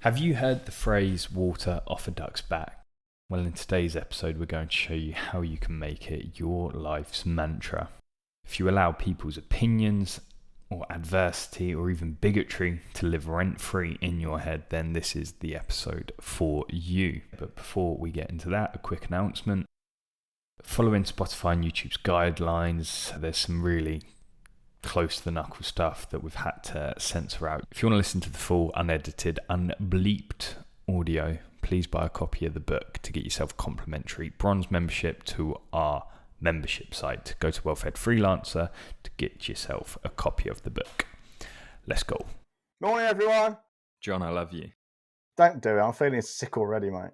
Have you heard the phrase water off a duck's back? Well, in today's episode, we're going to show you how you can make it your life's mantra. If you allow people's opinions or adversity or even bigotry to live rent-free in your head, then this is the episode for you. But before we get into that, a quick announcement. Following Spotify and YouTube's guidelines, there's some really close to the knuckle stuff that we've had to censor out. If you want to listen to the full, unedited, unbleeped audio, please buy a copy of the book to get yourself a complimentary bronze membership to our membership site. Go to Well-Fed Freelancer to get yourself a copy of the book. Let's go. Morning, everyone. John, I love you. Don't do it. I'm feeling sick already, mate.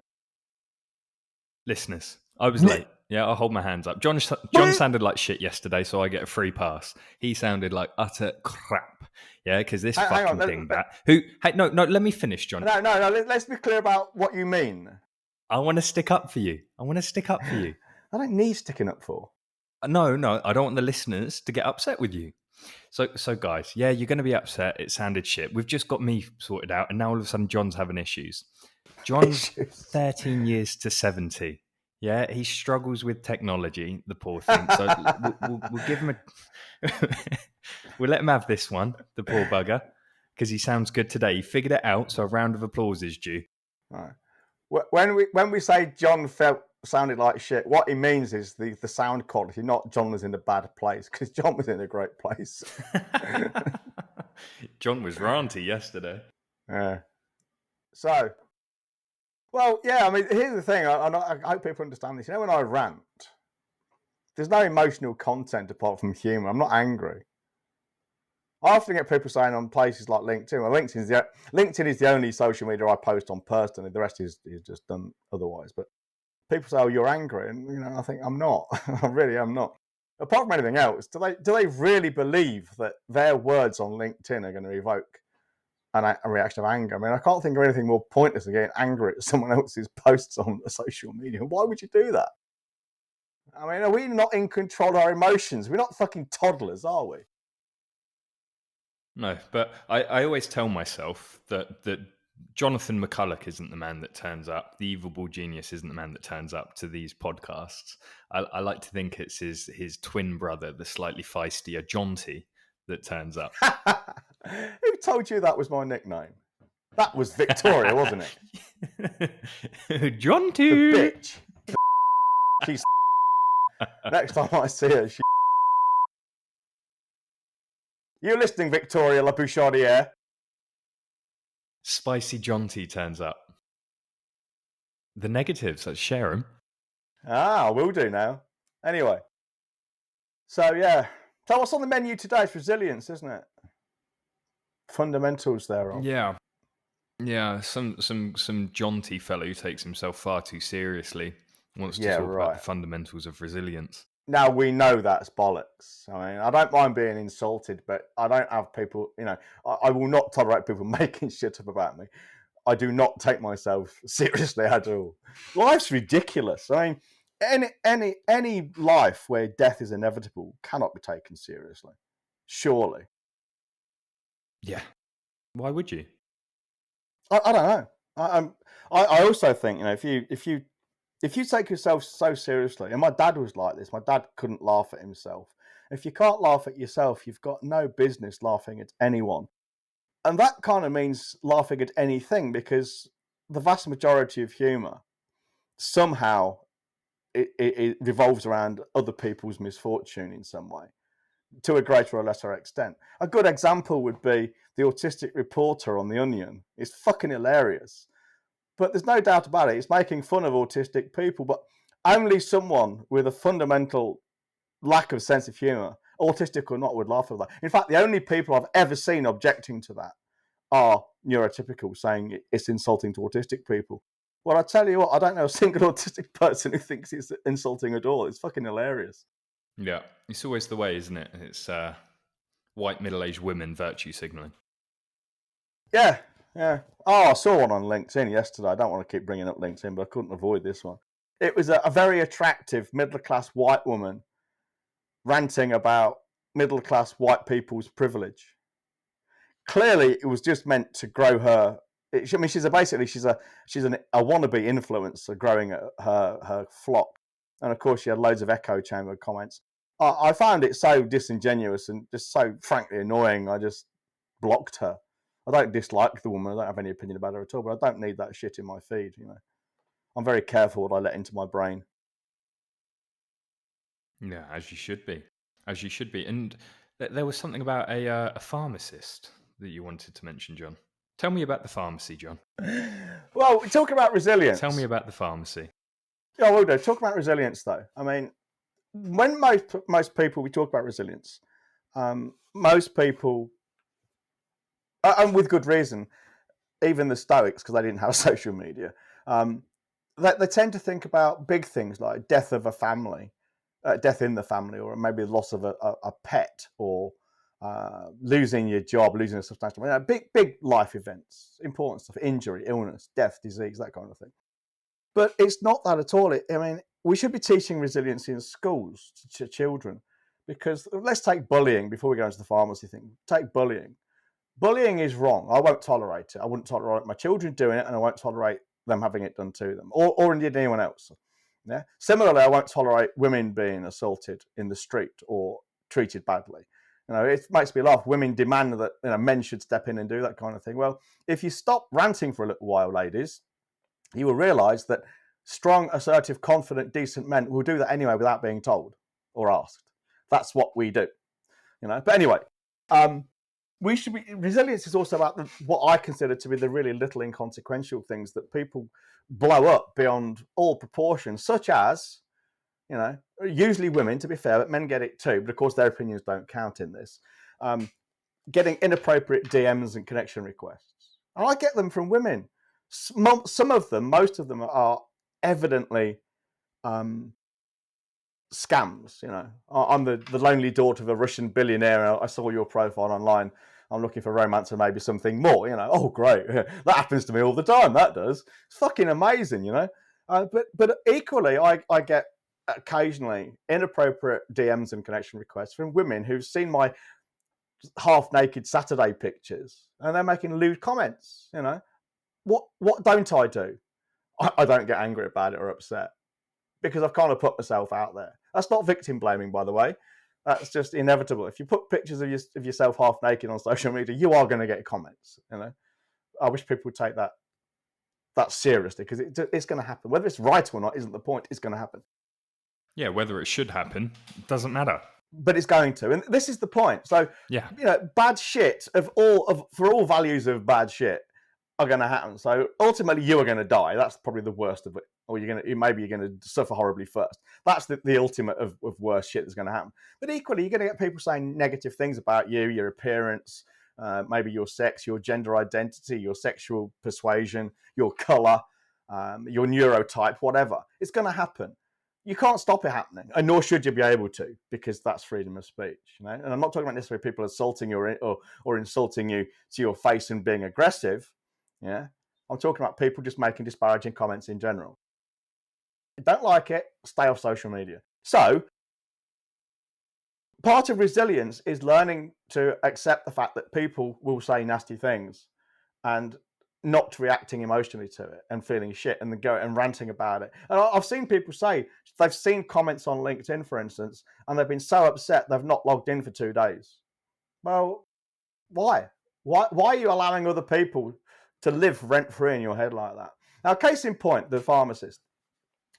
Listeners, I was late. Yeah, I'll hold my hands up. John sounded like shit yesterday, so I get a free pass. He sounded like utter crap. Yeah, because this fucking dingbat who... Hey, no, let me finish, John. No, let's be clear about what you mean. I want to stick up for you. I don't need sticking up for. No, I don't want the listeners to get upset with you. So guys, yeah, you're going to be upset. It sounded shit. We've just got me sorted out, and now all of a sudden John's having issues. John's 13 years to 70. Yeah, he struggles with technology, the poor thing. So we'll give him we'll let him have this one, the poor bugger, because he sounds good today. He figured it out, so a round of applause is due. Right. When we say John sounded like shit, what he means is the sound quality, not John was in a bad place, because John was in a great place. John was ranty yesterday. Yeah. So... Well, yeah, I mean, here's the thing. I hope people understand this. You know, when I rant, there's no emotional content apart from humour. I'm not angry. I often get people saying on places like LinkedIn, well, LinkedIn is the only social media I post on personally. The rest is just done otherwise. But people say, oh, you're angry. And, you know, I think I'm not. I really am not. Apart from anything else, do they really believe that their words on LinkedIn are going to evoke a reaction of anger? I mean, I can't think of anything more pointless than getting angry at someone else's posts on social media. Why would you do that? I mean, are we not in control of our emotions? We're not fucking toddlers, are we? No, but I always tell myself that Jonathan McCulloch isn't the man that turns up. The Evil Ball Genius isn't the man that turns up to these podcasts. I like to think it's his twin brother, the slightly feistier Jonty, that turns up. Who told you that was my nickname? That was Victoria, wasn't it? Jonty! The bitch. She's next time I see her, she... You listening, Victoria La Bouchardière? Spicy Jonty turns up. The negatives, let's share them. Will do now. Anyway. So, yeah. So what's on the menu today? It's resilience, isn't it? Fundamentals thereof. Yeah. Some jaunty fellow who takes himself far too seriously wants to talk about the fundamentals of resilience. Now we know that's bollocks. I mean, I don't mind being insulted, but I don't have people. You know, I will not tolerate people making shit up about me. I do not take myself seriously at all. Life's ridiculous. I mean, any life where death is inevitable cannot be taken seriously. Surely. Yeah. Why would you? I don't know. I also think, you know, if you take yourself so seriously, and my dad was like this. My dad couldn't laugh at himself. If you can't laugh at yourself, you've got no business laughing at anyone. And that kind of means laughing at anything, because the vast majority of humour somehow it revolves around other people's misfortune in some way, to a greater or lesser extent. A good example would be the autistic reporter on The Onion. It's fucking hilarious. But there's no doubt about it. It's making fun of autistic people, but only someone with a fundamental lack of sense of humour, autistic or not, would laugh at that. In fact, the only people I've ever seen objecting to that are neurotypical, saying it's insulting to autistic people. Well, I tell you what, I don't know a single autistic person who thinks it's insulting at all. It's fucking hilarious. Yeah, it's always the way, isn't it? It's white middle-aged women virtue signalling. Yeah. Oh, I saw one on LinkedIn yesterday. I don't want to keep bringing up LinkedIn, but I couldn't avoid this one. It was a very attractive middle-class white woman ranting about middle-class white people's privilege. Clearly, it was just meant to grow her I mean, she's a wannabe influencer growing her flock, and of course she had loads of echo chamber comments. I found it so disingenuous and just so frankly annoying. I just blocked her. I don't dislike the woman. I don't have any opinion about her at all, but I don't need that shit in my feed. I'm very careful what I let into my brain. Yeah, as you should be. As you should be. And there was something about a pharmacist that you wanted to mention, John. Tell me about the pharmacy, John. Well, talk about resilience. Tell me about the pharmacy. Yeah, well, no, talk about resilience, though. I mean, when most people, we talk about resilience, most people, and with good reason, even the Stoics, because they didn't have social media, they tend to think about big things like death of a family, death in the family, or maybe the loss of a pet, or losing your job, losing a substantial, big life events, important stuff, injury, illness, death, disease, that kind of thing. But it's not that at all. I mean, we should be teaching resilience in schools to children, because let's take bullying before we go into the pharmacy thing. Take bullying. Bullying is wrong. I won't tolerate it. I wouldn't tolerate my children doing it, and I won't tolerate them having it done to them, or indeed anyone else. Yeah. Similarly, I won't tolerate women being assaulted in the street or treated badly. It makes me laugh. Women demand that men should step in and do that kind of thing. Well, if you stop ranting for a little while, ladies, you will realise that strong, assertive, confident, decent men will do that anyway without being told or asked. That's what we do. But anyway, resilience is also about what I consider to be the really little inconsequential things that people blow up beyond all proportion, such as, usually women, to be fair, but men get it too, but of course their opinions don't count in this, getting inappropriate DMs and connection requests. And I get them from women. Some of them, most of them are evidently scams. I'm the lonely daughter of a Russian billionaire. I saw your profile online. I'm looking for romance and maybe something more. Oh, great. That happens to me all the time. That does. It's fucking amazing, But equally, I get occasionally inappropriate DMs and connection requests from women who've seen my half-naked Saturday pictures, and they're making lewd comments. What don't I do? I don't get angry about it or upset, because I've kind of put myself out there. That's not victim blaming, by the way. That's just inevitable. If you put pictures of yourself half naked on social media, you are going to get comments. I wish people would take that seriously, because it's going to happen. Whether it's right or not isn't the point. It's going to happen. Yeah, whether it should happen doesn't matter. But it's going to, and this is the point. So yeah, bad shit for all values of bad shit are going to happen. So ultimately, you are going to die. That's probably the worst of it. Or maybe you're going to suffer horribly first. That's the ultimate of worst shit that's going to happen. But equally, you're going to get people saying negative things about you, your appearance, maybe your sex, your gender identity, your sexual persuasion, your color, your neurotype, whatever. It's going to happen. You can't stop it happening, and nor should you be able to, because that's freedom of speech. And I'm not talking about necessarily people assaulting you or insulting you to your face and being aggressive. Yeah, I'm talking about people just making disparaging comments in general. If you don't like it, stay off social media. So part of resilience is learning to accept the fact that people will say nasty things and not reacting emotionally to it and feeling shit and then go and ranting about it. And I've seen people say they've seen comments on LinkedIn, for instance, and they've been so upset they've not logged in for 2 days. Well, why? Why are you allowing other people to live rent-free in your head like that? Now, case in point, the pharmacist.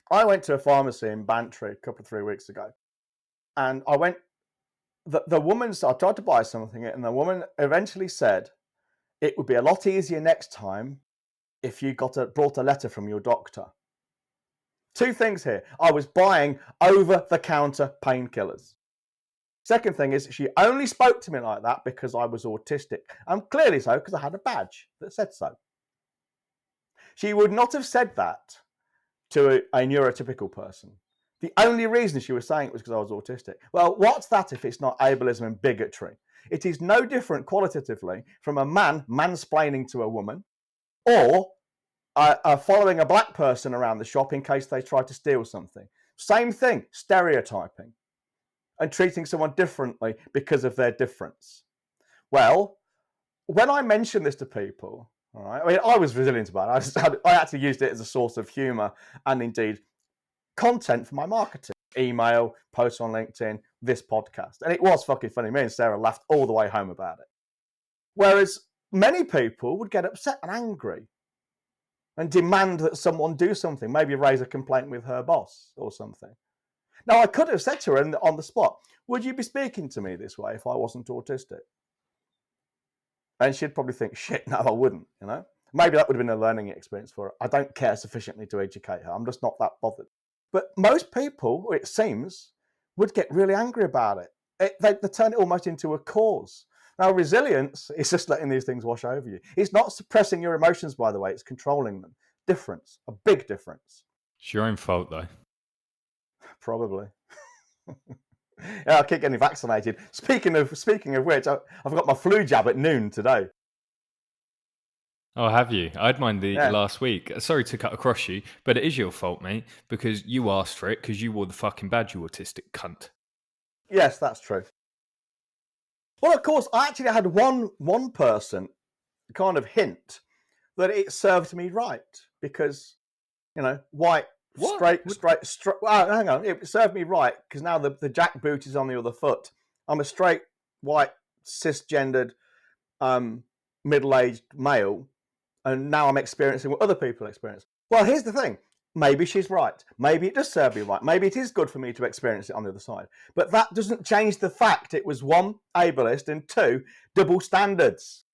I went to a pharmacy in Bantry a 3 weeks ago, and I went. The woman, I tried to buy something, and the woman eventually said, it would be a lot easier next time if you brought a letter from your doctor. 2 things here. I was buying over-the-counter painkillers. Second thing is, she only spoke to me like that because I was autistic. And clearly so, because I had a badge that said so. She would not have said that to a neurotypical person. The only reason she was saying it was because I was autistic. Well, what's that if it's not ableism and bigotry? It is no different qualitatively from a man mansplaining to a woman, or following a black person around the shop in case they try to steal something. Same thing, stereotyping and treating someone differently because of their difference. Well, when I mention this to people, All right. I mean, I was resilient about it. I actually used it as a source of humour and indeed content for my marketing. Email, posts on LinkedIn, this podcast. And it was fucking funny. Me and Sarah laughed all the way home about it. Whereas many people would get upset and angry and demand that someone do something, maybe raise a complaint with her boss or something. Now, I could have said to her on the spot, would you be speaking to me this way if I wasn't autistic? And she'd probably think, shit, no, I wouldn't, you know? Maybe that would have been a learning experience for her. I don't care sufficiently to educate her. I'm just not that bothered. But most people, it seems, would get really angry about it. They turn it almost into a cause. Now, resilience is just letting these things wash over you. It's not suppressing your emotions, by the way. It's controlling them. Difference, a big difference. It's your own fault, though. Probably. Yeah, I keep getting vaccinated. Speaking of which, I've got my flu jab at noon today. Oh, have you? I had mine last week. Sorry to cut across you, but it is your fault, mate, because you asked for it because you wore the fucking badge, you autistic cunt. Yes, that's true. Well, of course, I actually had one person kind of hint that it served me right because, you know, white, straight. Well, hang on, it served me right because now the jackboot is on the other foot. I'm a straight, white, cisgendered, middle-aged male, and now I'm experiencing what other people experience. Well, here's the thing. Maybe she's right. Maybe it does serve me right. Maybe it is good for me to experience it on the other side. But that doesn't change the fact it was one, ableist, and two, double standards.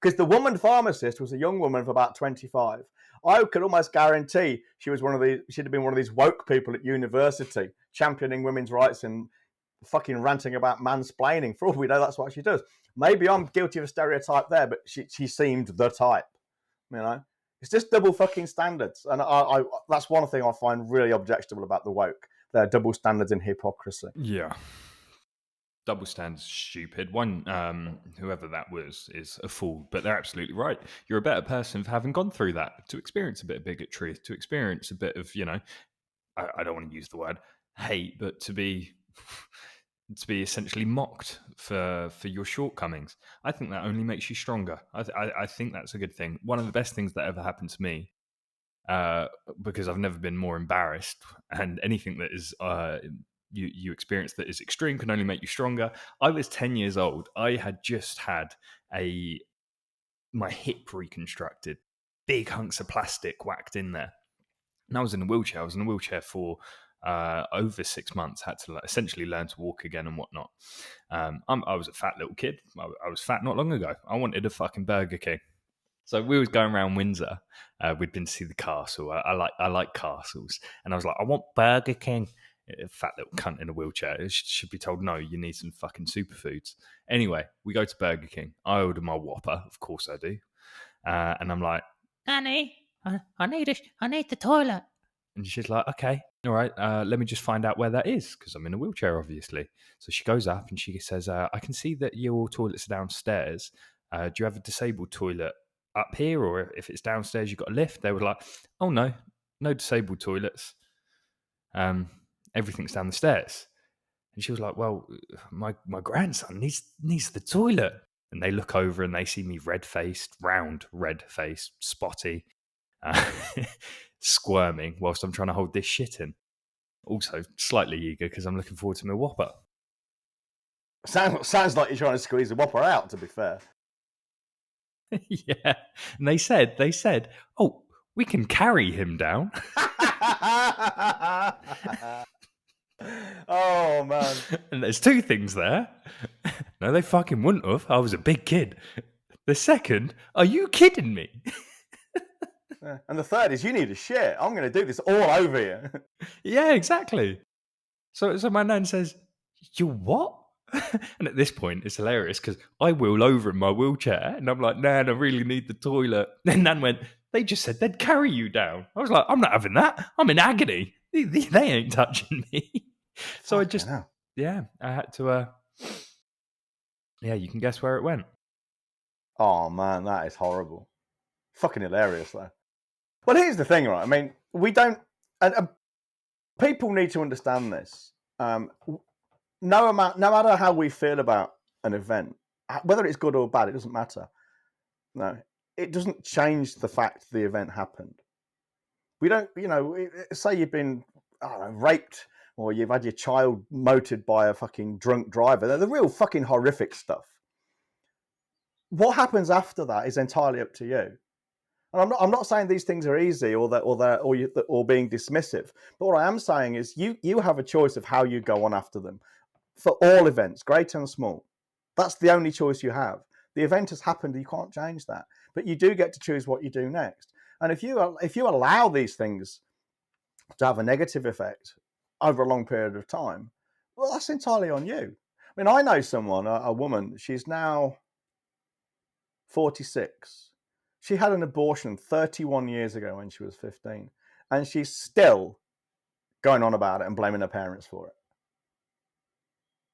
Because the woman pharmacist was a young woman of about 25. I could almost guarantee she'd have been one of these woke people at university, championing women's rights and fucking ranting about mansplaining. For all we know, that's what she does. Maybe I'm guilty of a stereotype there, but she seemed the type. You know, it's just double fucking standards, and I that's one thing I find really objectionable about the woke. Their double standards and hypocrisy. Yeah. Double standards, stupid. One, whoever that was, is a fool, but they're absolutely right. You're a better person for having gone through that, to experience a bit of bigotry, to experience a bit of, you know, I don't want to use the word hate, but to be essentially mocked for your shortcomings. I think that only makes you stronger. I think that's a good thing. One of the best things that ever happened to me, because I've never been more embarrassed, and anything that is you experience that is extreme can only make you stronger. I was 10 years old. I had just had my hip reconstructed, big hunks of plastic whacked in there, and I was in a wheelchair. I was in a wheelchair for over 6 months. Had to essentially learn to walk again and whatnot. I was a fat little kid. I was fat not long ago. I wanted a fucking Burger King. So we was going around Windsor. We'd been to see the castle. I like castles, and I was like, I want Burger King. A fat little cunt in a wheelchair should be told, no, you need some fucking superfoods. Anyway, we go to Burger King. I order my Whopper, of course I do, and I'm like, Nanny, I need the toilet. And she's like, okay, all right, let me just find out where that is, because I'm in a wheelchair, obviously. So she goes up and she says, I can see that your toilet's downstairs. Do you have a disabled toilet up here, or if it's downstairs, you've got a lift? They were like, oh, no disabled toilets. Everything's down the stairs. And she was like, well, my grandson needs the toilet. And they look over and they see me red-faced, spotty, squirming whilst I'm trying to hold this shit in. Also, slightly eager because I'm looking forward to my Whopper. Sounds like you're trying to squeeze the Whopper out, to be fair. Yeah. And they said, oh, we can carry him down. Oh, man. And there's two things there. No, they fucking wouldn't have. I was a big kid. The second, are you kidding me? Yeah. And the third is, you need a shit. I'm going to do this all over you. Yeah, exactly. So my nan says, you what? And at this point, it's hilarious because I wheel over in my wheelchair and I'm like, Nan, I really need the toilet. And Nan went, they just said they'd carry you down. I was like, I'm not having that. I'm in agony. They ain't touching me. So I just, I had to, you can guess where it went. Oh, man, that is horrible. Fucking hilarious, though. Well, here's the thing, right? I mean, we don't, and people need to understand this. No matter how we feel about an event, whether it's good or bad, it doesn't matter. No, it doesn't change the fact the event happened. We don't, say you've been, I don't know, raped, or you've had your child motored by a fucking drunk driver. They're the real fucking horrific stuff. What happens after that is entirely up to you. And I'm not saying these things are easy or being dismissive. But what I am saying is you have a choice of how you go on after them for all events, great and small. That's the only choice you have. The event has happened, you can't change that. But you do get to choose what you do next. And if you allow these things to have a negative effect over a long period of time, well, that's entirely on you. I mean, I know someone, a woman, she's now 46. She had an abortion 31 years ago when she was 15, and she's still going on about it and blaming her parents for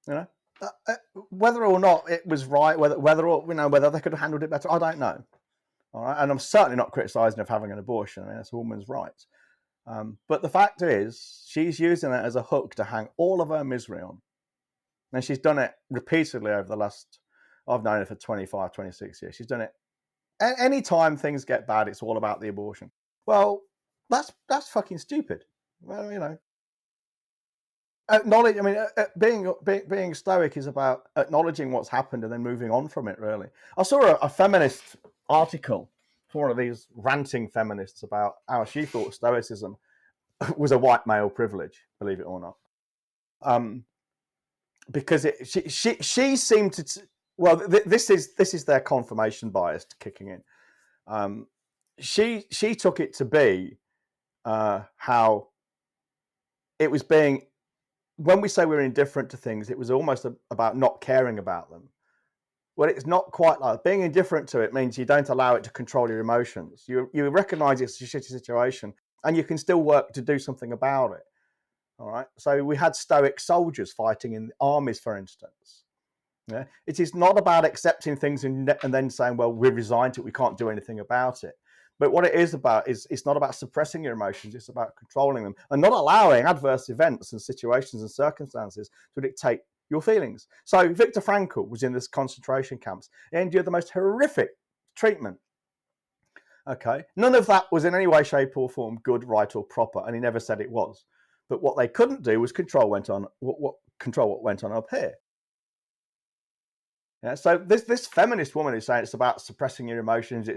it. Whether or not it was right, whether they could have handled it better, I don't know. All right, and I'm certainly not criticising of having an abortion. I mean, that's a woman's right. But the fact is, she's using it as a hook to hang all of her misery on, and she's done it repeatedly over the last. I've known her for 25, 26 years. She's done it. Anytime things get bad, it's all about the abortion. Well, that's fucking stupid. Well, acknowledge. I mean, being stoic is about acknowledging what's happened and then moving on from it. Really, I saw a feminist article for one of these ranting feminists about how she thought stoicism was a white male privilege. Believe it or not, because she seemed to. Well, this is their confirmation bias kicking in. She took it to be how it was being. When we say we're indifferent to things, it was almost about not caring about them. Well, it's not quite like that. Being indifferent to it means you don't allow it to control your emotions. You recognise it's a shitty situation, and you can still work to do something about it. All right. So we had stoic soldiers fighting in armies, for instance. Yeah, it is not about accepting things and then saying, well, we're resigned to it, we can't do anything about it. But what it is about is it's not about suppressing your emotions, it's about controlling them and not allowing adverse events and situations and circumstances to dictate your feelings. So Viktor Frankl was in this concentration camps. He endured the most horrific treatment. Okay, none of that was in any way, shape or form good, right or proper, and he never said it was. But what they couldn't do was control what went on up here. Yeah, so this feminist woman is saying it's about suppressing your emotions.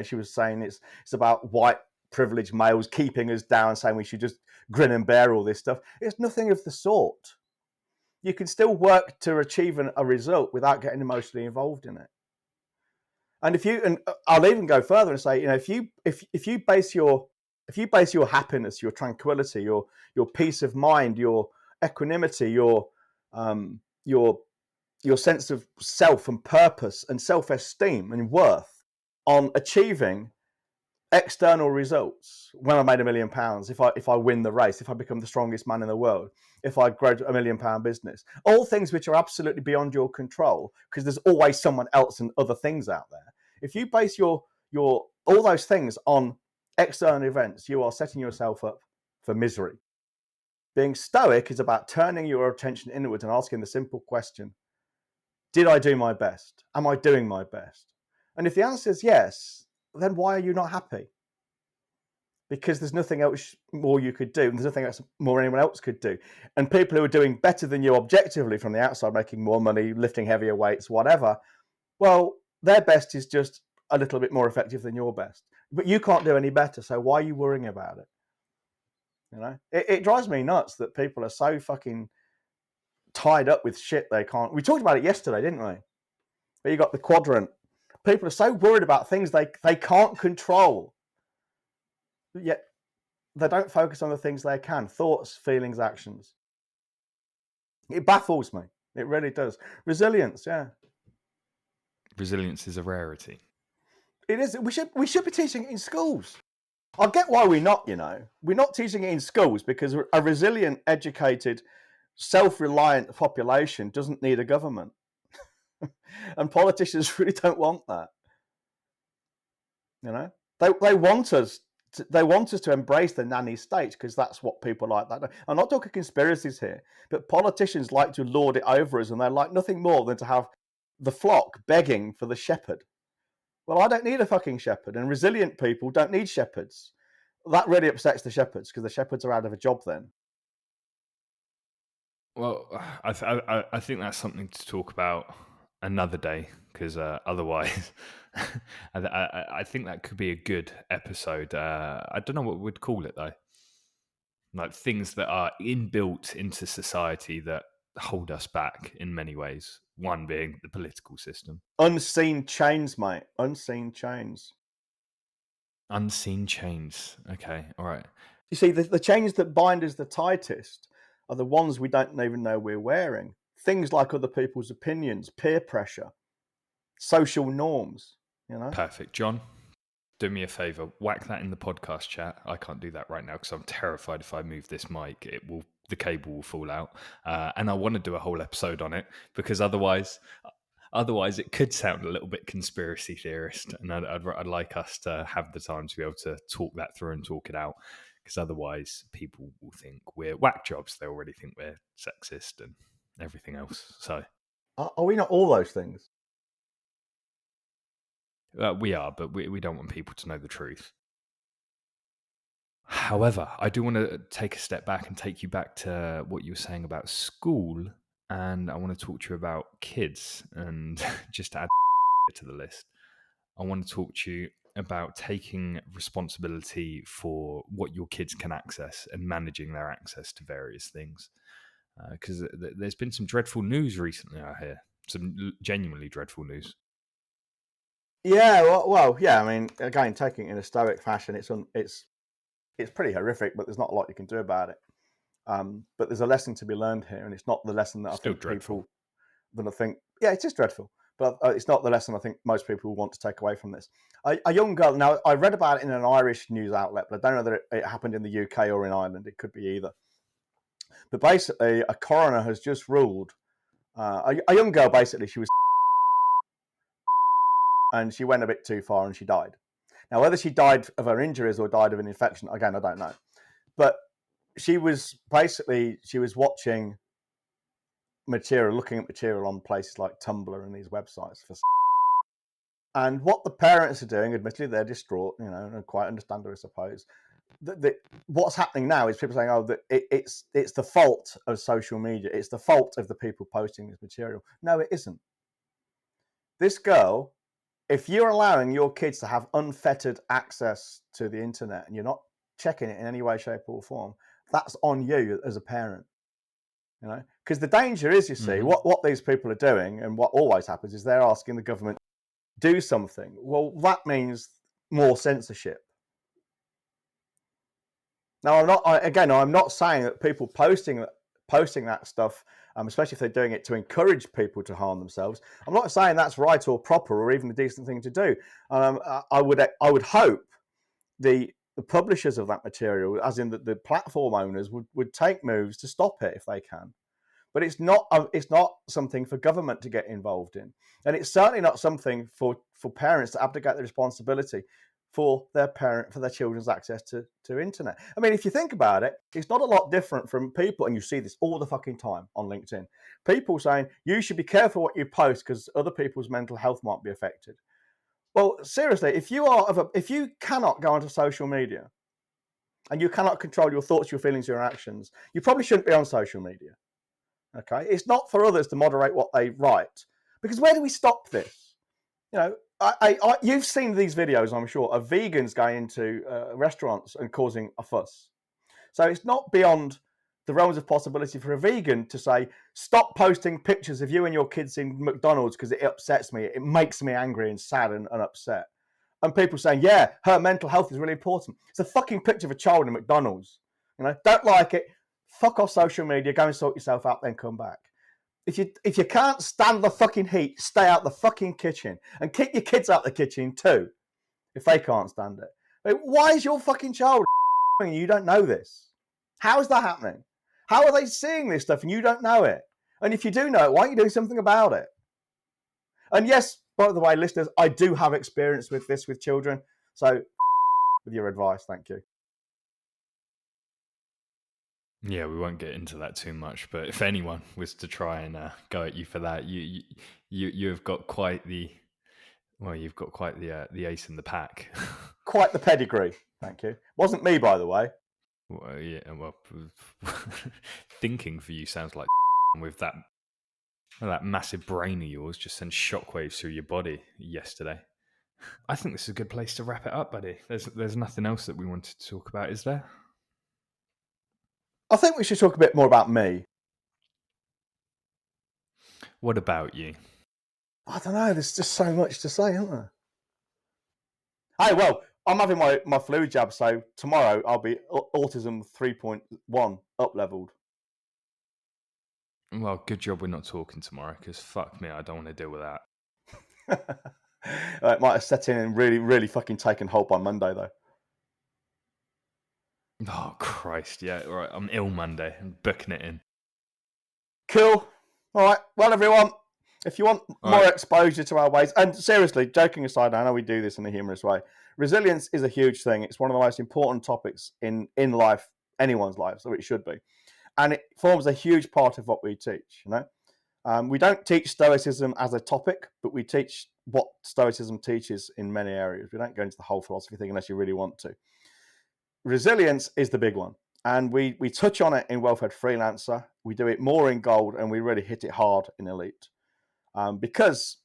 She was saying it's about white privileged males keeping us down, saying we should just grin and bear all this stuff. It's nothing of the sort. You can still work to achieve a result without getting emotionally involved in it. And I'll even go further and say, if you base your happiness, your tranquility, your peace of mind, your equanimity, your sense of self and purpose and self-esteem and worth on achieving external results. When I made £1 million, if I win the race, if I become the strongest man in the world, if I grow £1 million business, all things which are absolutely beyond your control, because there's always someone else and other things out there. If you base your all those things on external events, you are setting yourself up for misery. Being stoic is about turning your attention inwards and asking the simple question, did I do my best? Am I doing my best? And if the answer is yes, then why are you not happy? Because there's nothing else more you could do. And there's nothing else more anyone else could do. And people who are doing better than you objectively from the outside, making more money, lifting heavier weights, whatever, well, their best is just a little bit more effective than your best. But you can't do any better. So why are you worrying about it? It drives me nuts that people are so fucking tied up with shit they can't. We talked about it yesterday, didn't we? But you got the quadrant. People are so worried about things they can't control, yet they don't focus on the things they can. Thoughts, feelings, actions. It baffles me. It really does. Resilience, yeah. Resilience is a rarity. It is. We should be teaching it in schools. I get why we're not, We're not teaching it in schools because a resilient, educated, self-reliant population doesn't need a government. And politicians really don't want that. They want us to embrace the nanny state because that's what people like. That I'm not talking conspiracies here, but politicians like to lord it over us, and they like nothing more than to have the flock begging for the shepherd. Well, I don't need a fucking shepherd, and resilient people don't need shepherds. That really upsets the shepherds because the shepherds are out of a job then. Well, I think that's something to talk about another day because otherwise, I think that could be a good episode. I don't know what we'd call it though. Like things that are inbuilt into society that hold us back in many ways. One being the political system. Unseen chains, mate. Unseen chains. Unseen chains. Okay, all right. You see, the chains that bind us the tightest are the ones we don't even know we're wearing. Things like other people's opinions, peer pressure, social norms, you know? Perfect. John, do me a favor, whack that in the podcast chat. I can't do that right now because I'm terrified if I move this mic, the cable will fall out. And I want to do a whole episode on it because otherwise it could sound a little bit conspiracy theorist, and I'd like us to have the time to be able to talk that through and talk it out, because otherwise people will think we're whack jobs. They already think we're sexist and everything else. So Are we not all those things? we are, but we don't want people to know the truth. However, I do want to take a step back and take you back to what you were saying about school, and I want to talk to you about kids, and just to add to the list, I want to talk to you about taking responsibility for what your kids can access and managing their access to various things. Because there's been some dreadful news recently out here, some genuinely dreadful news. Yeah, well, yeah. I mean, again, taking it in a stoic fashion, it's pretty horrific, but there's not a lot you can do about it. But there's a lesson to be learned here, and it's not the lesson that Still I think dreadful. people that I think, yeah, it is dreadful, but it's not the lesson I think most people want to take away from this. A young girl. Now, I read about it in an Irish news outlet, but I don't know that it happened in the UK or in Ireland. It could be either. But basically, a coroner has just ruled a young girl. Basically, she was and she went a bit too far and she died. Now, whether she died of her injuries or died of an infection, again, I don't know. But she was watching material, looking at material on places like Tumblr and these websites for. And what the parents are doing, admittedly, they're distraught, you know, and quite understandable, I suppose. What's happening now is people saying, "Oh, that it's the fault of social media. It's the fault of the people posting this material." No, it isn't. This girl, if you're allowing your kids to have unfettered access to the internet and you're not checking it in any way, shape, or form, that's on you as a parent. You know, because the danger is, you see, what these people are doing, and what always happens is they're asking the government to do something. Well, that means more censorship. Now, I'm not saying that people posting that stuff, especially if they're doing it to encourage people to harm themselves. I'm not saying that's right or proper or even a decent thing to do. I would hope the publishers of that material, as in the platform owners, would take moves to stop it if they can. But it's not something for government to get involved in, and it's certainly not something for parents to abdicate the responsibility for their children's access to internet. I mean, if you think about it, it's not a lot different from people, and you see this all the fucking time on LinkedIn. People saying you should be careful what you post because other people's mental health might be affected. Well, seriously, if you cannot go onto social media and you cannot control your thoughts, your feelings, your actions, you probably shouldn't be on social media. Okay, it's not for others to moderate what they write, because where do we stop this? You know, you've seen these videos, I'm sure, of vegans going into restaurants and causing a fuss. So it's not beyond the realms of possibility for a vegan to say, stop posting pictures of you and your kids in McDonald's because it upsets me. It makes me angry and sad and upset. And people saying, yeah, her mental health is really important. It's a fucking picture of a child in McDonald's. You know, don't like it. Fuck off social media. Go and sort yourself out, then come back. If you can't stand the fucking heat, stay out the fucking kitchen and keep your kids out the kitchen too, if they can't stand it. Like, why is your fucking child and you don't know this? How is that happening? How are they seeing this stuff and you don't know it? And if you do know it, why aren't you doing something about it? And yes, by the way, listeners, I do have experience with this with children. So with your advice, thank you. Yeah, we won't get into that too much, but if anyone was to try and go at you for that, you have got quite the Well, you've got quite the ace in the pack. Quite the pedigree. Thank you. Wasn't me, by the way. Well, yeah, well, thinking for you sounds like with that massive brain of yours just sends shockwaves through your body yesterday. I think this is a good place to wrap it up, buddy. There's nothing else that we wanted to talk about, is there? I think we should talk a bit more about me. What about you? I don't know. There's just so much to say, isn't there? Hey, well, I'm having my flu jab, so tomorrow I'll be autism 3.1 up leveled. Well, good job we're not talking tomorrow, because fuck me, I don't want to deal with that. It might have set in and really, really fucking taken hold by Monday, though. Oh, Christ, yeah, right, I'm ill Monday. I'm booking it in. Cool. All right. Well, everyone, if you want more exposure to our ways, and seriously, joking aside, I know we do this in a humorous way. Resilience is a huge thing. It's one of the most important topics in life, anyone's life, so it should be. And it forms a huge part of what we teach, you know. We don't teach Stoicism as a topic, but we teach what Stoicism teaches in many areas. We don't go into the whole philosophy thing unless you really want to. Resilience is the big one. And we touch on it in Well-Fed Freelancer. We do it more in Gold, and we really hit it hard in Elite. Because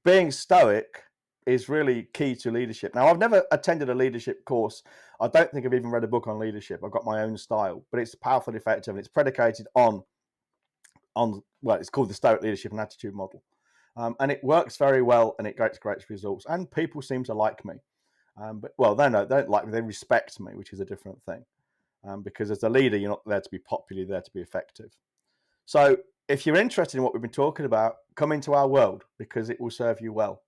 being stoic is really key to leadership. Now, I've never attended a leadership course. I don't think I've even read a book on leadership. I've got my own style, but it's powerful and effective, and it's predicated on well, it's called the Stoic Leadership and Attitude Model. And it works very well, and it gets great results. And people seem to like me. But well, they don't like me. They respect me, which is a different thing. Because as a leader, you're not there to be popular, you're there to be effective. So if you're interested in what we've been talking about, come into our world, because it will serve you well.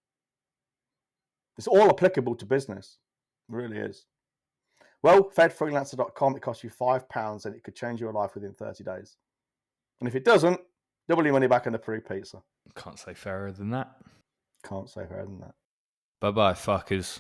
It's all applicable to business. It really is. Well-fedfreelancer.com. It costs you £5 and it could change your life within 30 days. And if it doesn't, double your money back on the free pizza. Can't say fairer than that. Can't say fairer than that. Bye-bye, fuckers.